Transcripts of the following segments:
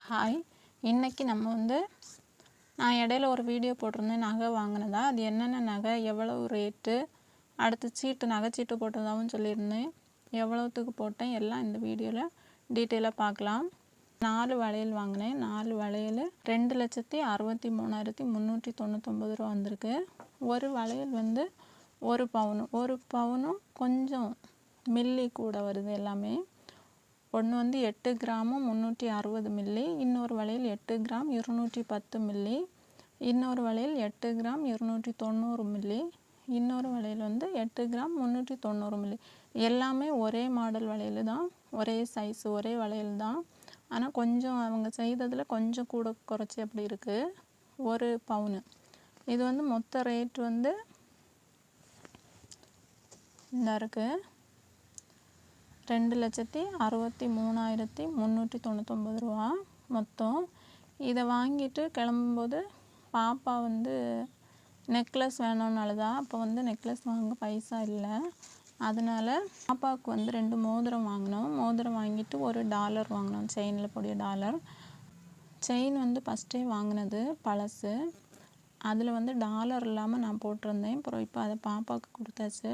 Hi, இன்றைக்கி நம்ம நான் இடையில ஒரு வீடியோ போட்டிருந்தேன் நகை வாங்கினதா. அது என்னென்ன நகை, எவ்வளவு ரேட்டு, அடுத்து சீட்டு நகைச்சீட்டு போட்டதாகவும் சொல்லியிருந்தேன். எவ்வளோத்துக்கு போட்டேன் எல்லாம் இந்த வீடியோவில் டீட்டெயிலாக பார்க்கலாம். 4 வளையல் வாங்கினேன். 4 வளையல் 2,63,399 ரூபா வந்திருக்கு. ஒரு வளையல் 1 பவுனு. 1 பவுனும் கொஞ்சம் மில்லி கூட வருது எல்லாமே. ஒன்று 8 கிராமும் 360 மில்லி, இன்னொரு வளையல் 8 கிராம் 210 மில்லி, இன்னொரு வளையல் 8 கிராம் 290 மில்லி, இன்னொரு வளையல் 8 கிராம் 390 மில்லி. எல்லாமே ஒரே மாடல் வளையல் தான், ஒரே சைஸ், ஒரே வளையல் தான். ஆனால் கொஞ்சம் அவங்க செய்ததில் கொஞ்சம் கூட குறைச்சி அப்படி இருக்குது. 1 பவுனு. இது மொத்த ரேட் இந்த இருக்குது 2,63,399 ரூபா மொத்தம். இதை வாங்கிட்டு கிளம்பும்போது பாப்பா நெக்லஸ் வேணும்னு அழுதா. அப்போ நெக்லஸ் வாங்க பைசா இல்லை. அதனால் பாப்பாவுக்கு 2 மோதிரம் வாங்கினோம். மோதிரம் வாங்கிட்டு ஒரு டாலர் வாங்கினோம், செயினில் போடிய டாலர். செயின் ஃபஸ்ட்டே வாங்கினது பழசு. அதில் டாலர் இல்லாமல் நான் போட்டிருந்தேன். அப்புறம் இப்போ அதை பாப்பாவுக்கு கொடுத்தாச்சு.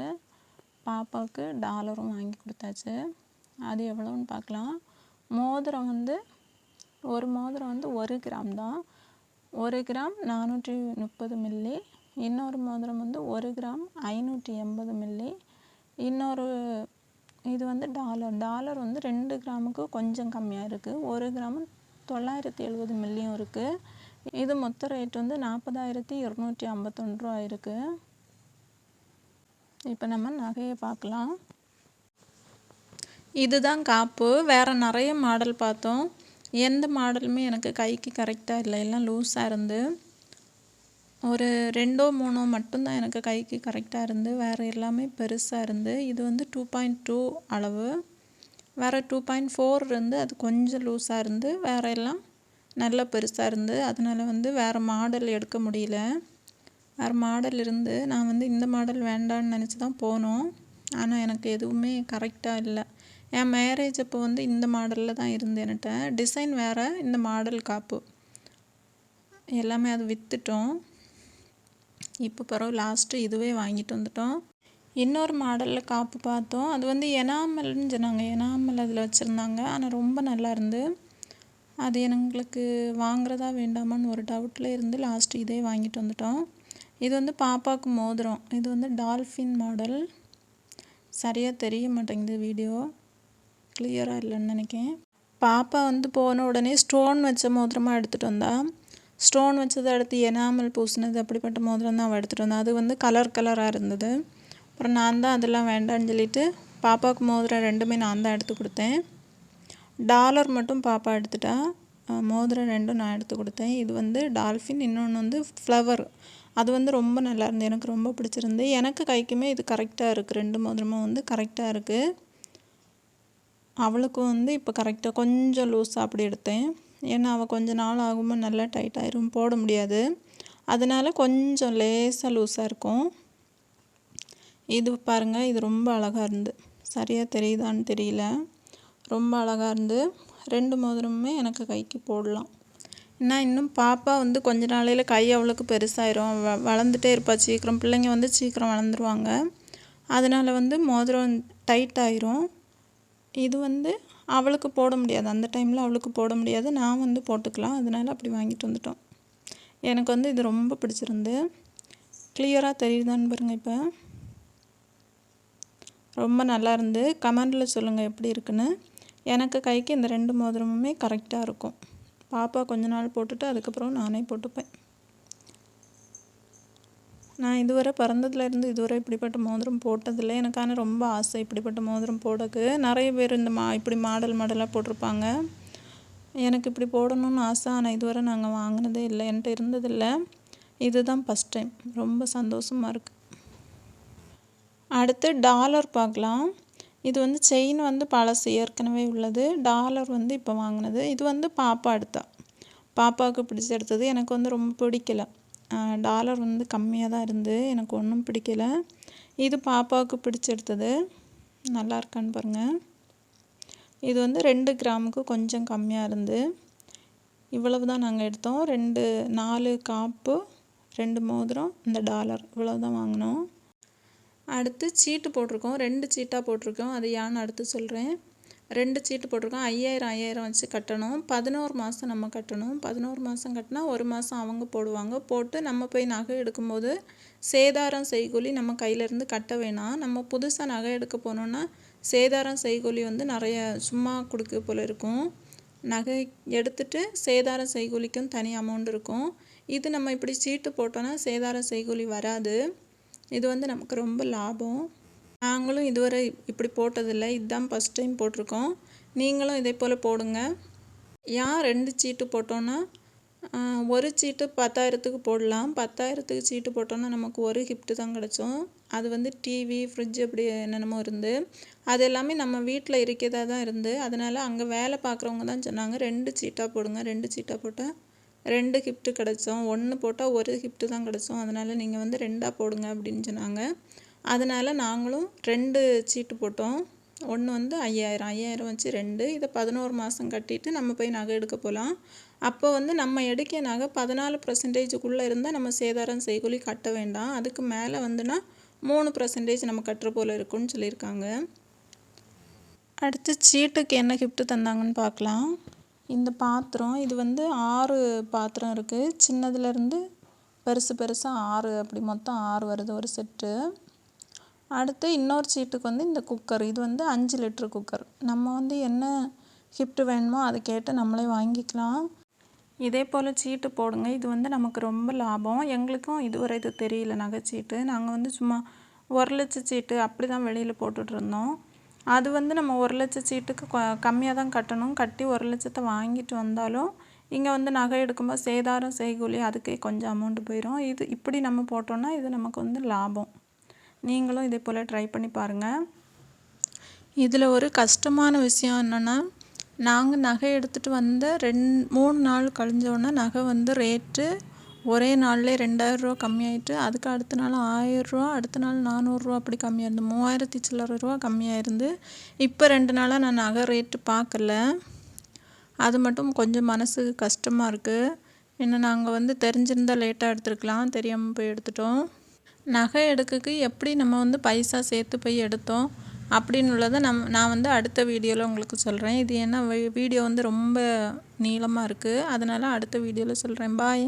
பாப்பாவுக்கு டாலரும் வாங்கி கொடுத்தாச்சு. அது எவ்வளோன்னு பார்க்கலாம். மோதிரம் ஒரு மோதிரம் 1 கிராம் தான். 1 கிராம் 430 மில்லி. இன்னொரு மோதிரம் 1 கிராம் 580 மில்லி. இன்னொரு இது டாலர் 2 கிராமுக்கு கொஞ்சம் கம்மியாக இருக்குது. 1 கிராம் 970 மில்லியும் இருக்குது. இது மொத்த ரேட் 40,251 ரூபா இருக்குது. இப்போ நம்ம நகையை பார்க்கலாம். இதுதான் காப்பு. வேறு நிறைய மாடல் பார்த்தோம். எந்த மாடலுமே எனக்கு கைக்கு கரெக்டாக இல்லை. எல்லாம் லூஸாக இருந்து ஒரு 2ஓ 3ஓ மட்டும்தான் எனக்கு கைக்கு கரெக்டாக இருந்து, வேறு எல்லாமே பெருசாக இருந்து. இது 2.2 அளவு. வேறு 2.4 இருந்து அது கொஞ்சம் லூஸாக இருந்து, வேறு எல்லாம் நல்லா பெருசாக இருந்து. அதனால் வேறு மாடல் எடுக்க முடியல. வேறு மாடல் இருந்து நான் இந்த மாடல் வேண்டான்னு நினச்சி தான் போனோம். ஆனால் எனக்கு எதுவுமே கரெக்டாக இல்லை. என் மேரேஜ் அப்போ இந்த மாடலில் தான் இருந்து என்கிட்ட. டிசைன் வேறு, இந்த மாடல் காப்பு எல்லாமே அது விற்றுட்டோம். இப்போ பிறகு லாஸ்ட்டு இதுவே வாங்கிட்டு வந்துட்டோம். இன்னொரு மாடலில் காப்பு பார்த்தோம். அது எனாமல்னு சொன்னாங்க. எனாமல் அதில் வச்சுருந்தாங்க. ஆனால் ரொம்ப நல்லா இருந்து அது எங்களுக்கு வாங்குறதா வேண்டாமான்னு ஒரு டவுட்டில் இருந்து லாஸ்ட்டு இதே வாங்கிட்டு வந்துட்டோம். இது பாப்பாவுக்கு மோதிரம். இது டால்ஃபின் மாடல். சரியாக தெரிய மாட்டேங்குது, வீடியோ கிளியராக இல்லைன்னு நினைக்கிறேன். பாப்பா போன உடனே ஸ்டோன் வச்ச மோதிரமாக எடுத்துகிட்டு வந்தா. ஸ்டோன் வச்சதை அடுத்து எனாமல் பூசினது அப்படிப்பட்ட மோதிரம் தான் அவள் எடுத்துகிட்டு வந்தா. அது கலராக இருந்தது. அப்புறம் நான் தான் அதெல்லாம் வேண்டான்னு சொல்லிவிட்டு பாப்பாவுக்கு மோதிரம் 2மே நான் தான் எடுத்து கொடுத்தேன். டாலர் மட்டும் பாப்பா எடுத்துட்டா. மோதிரம் 2ம் நான் எடுத்து கொடுத்தேன். இது டால்ஃபின், இன்னொன்று ஃப்ளவர். அது ரொம்ப நல்லா இருந்து, எனக்கு ரொம்ப பிடிச்சிருந்து. எனக்கு கைக்குமே இது கரெக்டாக இருக்குது. 2 மோதிரமும் கரெக்டாக இருக்குது. அவளுக்கும் இப்போ கரெக்டாக கொஞ்சம் லூஸாக அப்படி எடுத்தேன். ஏன்னா அவள் கொஞ்சம் நாள் ஆகும்போது நல்லா டைட் ஆயிரும், போட முடியாது. அதனால் கொஞ்சம் லேசாக லூஸாக இருக்கும். இது பாருங்கள், இது ரொம்ப அழகாக இருந்து. சரியாக தெரியுதான்னு தெரியல, ரொம்ப அழகாக இருந்து. 2 மோதிரமுமே எனக்கு கைக்கு போடலாம். நான் இன்னும் பாப்பா கொஞ்ச நாளையில் கை அவளுக்கு பெருசாயிரும், வளர்ந்துட்டே இருப்பா சீக்கிரம். பிள்ளைங்க சீக்கிரம் வளர்ந்துருவாங்க. அதனால் மோதிரம் டைட் ஆயிரும். இது அவளுக்கு போட முடியாது, அந்த டைமில் அவளுக்கு போட முடியாது. நான் போட்டுக்கலாம். அதனால் அப்படி வாங்கிட்டு வந்துட்டோம். எனக்கு இது ரொம்ப பிடிச்சிருந்து. கிளியராக தெரியுதான்னு பாருங்கள். இப்போ ரொம்ப நல்லா இருந்து. கமெண்டில் சொல்லுங்கள் எப்படி இருக்குன்னு. எனக்கு கைக்கு இந்த 2 மோதிரமுமே கரெக்டாக இருக்கும். பாப்பா கொஞ்ச நாள் போட்டுட்டு அதுக்கப்புறம் நானே போட்டுப்பேன். நான் இதுவரை பிறந்ததுலேருந்து இதுவரை இப்படிப்பட்ட மோதிரம் போட்டதில்லை. எனக்கு ஆனால் ரொம்ப ஆசை இப்படிப்பட்ட மோதிரம் போடக்கு. நிறைய பேர் இப்படி மாடலாக போட்டிருப்பாங்க. எனக்கு இப்படி போடணும்னு ஆசை. ஆனால் இதுவரை நாங்கள் வாங்கினதே இல்லை, என்கிட்ட இருந்ததில்லை. இதுதான் ஃபஸ்ட் டைம். ரொம்ப சந்தோஷமாக இருக்குது. அடுத்து டாலர் பார்க்கலாம். இது செயின் பழசு, ஏற்கனவே உள்ளது. டாலர் இப்போ வாங்கினது. இது பாப்பா எடுத்தா. பாப்பாவுக்கு பிடிச்சி எடுத்தது. எனக்கு ரொம்ப பிடிக்கல. டாலர் கம்மியாக தான் இருந்து, எனக்கு ஒன்றும் பிடிக்கல. இது பாப்பாவுக்கு பிடிச்சி எடுத்தது. நல்லா இருக்கான்னு பாருங்கள். இது 2 கிராமுக்கு கொஞ்சம் கம்மியாக இருந்து. இவ்வளவு தான் நாங்கள் எடுத்தோம். 4 காப்பு, 2 மோதிரம், இந்த டாலர் இவ்வளவு தான் வாங்கினோம். அடுத்து சீட்டு போட்டிருக்கோம். 2 சீட்டாக போட்டிருக்கோம். அது ஏன்னு அடுத்து சொல்கிறேன். 2 சீட்டு போட்டிருக்கோம். 5000 வச்சு கட்டணும். 11 மாதம் நம்ம கட்டணும். 11 மாதம் கட்டினா 1 மாதம் அவங்க போடுவாங்க. போட்டு நம்ம போய் நகை எடுக்கும்போது சேதாரம் செய்கூலி நம்ம கையிலேருந்து கட்ட வேணாம். நம்ம புதுசாக நகை எடுக்க போனோன்னா சேதாரம் செய்கூலி வந்து நிறைய சும்மா கொடுக்க போல் இருக்கும். நகை எடுத்துட்டு சேதாரம் செய்கூலிக்கும் தனி அமௌண்ட் இருக்கும். இது நம்ம இப்படி சீட்டு போட்டோன்னா சேதாரம் செய்கூலி வராது. இது வந்து நமக்கு ரொம்ப லாபம். நாங்களும் இதுவரை இப்படி போட்டதில்லை. இதுதான் ஃபஸ்ட் டைம் போட்டிருக்கோம். நீங்களும் இதே போல் போடுங்க. ஏன் 2 சீட்டு போட்டோன்னா ஒரு சீட்டு 10,000க்கு போடலாம். 10,000க்கு சீட்டு போட்டோன்னா நமக்கு ஒரு கிஃப்ட்டு தான் கிடச்சோம். அது வந்து டிவி, ஃப்ரிட்ஜ் அப்படி என்னென்னமோ இருந்து அது எல்லாமே நம்ம வீட்டில் இருக்கிறதா தான் இருந்து. அதனால் அங்கே வேலை பார்க்குறவங்க தான் சொன்னாங்க 2 சீட்டாக போடுங்க. 2 சீட்டாக போட்டால் 2 கிஃப்ட்டு கிடச்சோம். 1 போட்டால் 1 கிஃப்ட்டு தான் கிடச்சோம். அதனால் நீங்கள் வந்து 2ஆக போடுங்க அப்படின்னு சொன்னாங்க. அதனால் நாங்களும் 2 சீட்டு போட்டோம். ஒன்று வந்து 5000 வச்சு 2. இதை 11 மாதம் கட்டிட்டு நம்ம போய் நகை எடுக்க போகலாம். அப்போ வந்து நம்ம எடுக்க நகை 14% இருந்தால் நம்ம சேதாரம் செய்கூலி கட்ட வேண்டாம். அதுக்கு மேலே வந்துன்னா 3% நம்ம கட்டுற போல் இருக்குன்னு சொல்லியிருக்காங்க. அடுத்து சீட்டுக்கு என்ன கிஃப்ட்டு தந்தாங்கன்னு பார்க்கலாம். இந்த பாத்திரம் இது வந்து 6 பாத்திரம் இருக்குது. சின்னதுலேருந்து பெருசாக 6 அப்படி மொத்தம் 6 வருது ஒரு செட்டு. அடுத்து இன்னொரு சீட்டுக்கு வந்து இந்த குக்கர். இது வந்து 5 லிட்ரு குக்கர். நம்ம வந்து என்ன கிஃப்ட்டு வேணுமோ அதை கேட்டு நம்மளே வாங்கிக்கலாம். இதே போல் சீட்டு போடுங்க. இது வந்து நமக்கு ரொம்ப லாபம். எங்களுக்கும் இதுவரை இது தெரியல நகைச்சீட்டு. நாங்கள் வந்து சும்மா 1 லட்ச சீட்டு அப்படி தான் வெளியில் போட்டுட்ருந்தோம். அது வந்து நம்ம 1 லட்ச சீட்டுக்கு கம்மியாக தான் கட்டணும். கட்டி 1 லட்சத்தை வாங்கிட்டு வந்தாலும் இங்கே வந்து நகை எடுக்கும்போது சேதாரம் செய்கூலி அதுக்கே கொஞ்சம் அமௌண்ட்டு போயிடும். இது இப்படி நம்ம போட்டோன்னா இது நமக்கு வந்து லாபம். நீங்களும் இதே போல் ட்ரை பண்ணி பாருங்கள். இதில் ஒரு கஷ்டமான விஷயம் என்னென்னா, நாங்கள் நகை எடுத்துகிட்டு வந்த 3 நாள் கழிஞ்சோன்னா நகை வந்து ரேட்டு ஒரே நாள்லேயே 2000 கம்மியாயிட்டு. அதுக்கு அடுத்த நாள் 1000, அடுத்த நாள் 400 அப்படி கம்மியாயிருந்து 3000 சில்லறை ரூபா கம்மியாயிருந்து. இப்போ 2 நாளாக நான் நகை ரேட்டு பார்க்கல. அது மட்டும் கொஞ்சம் மனசுக்கு கஷ்டமாக இருக்குது. ஏன்னா நாங்கள் வந்து தெரிஞ்சிருந்தால் லேட்டாக எடுத்துருக்கலாம். தெரியாமல் போய் எடுத்துட்டோம். நகை எடுக்கக்கு எப்படி நம்ம வந்து பைசா சேர்த்து போய் எடுத்தோம் அப்படின்னு உள்ளதை நான் வந்து அடுத்த வீடியோவில் உங்களுக்கு சொல்கிறேன். இது ஏன்னா வீடியோ வந்து ரொம்ப நீளமாக இருக்குது. அதனால் அடுத்த வீடியோவில் சொல்கிறேன். பாய்.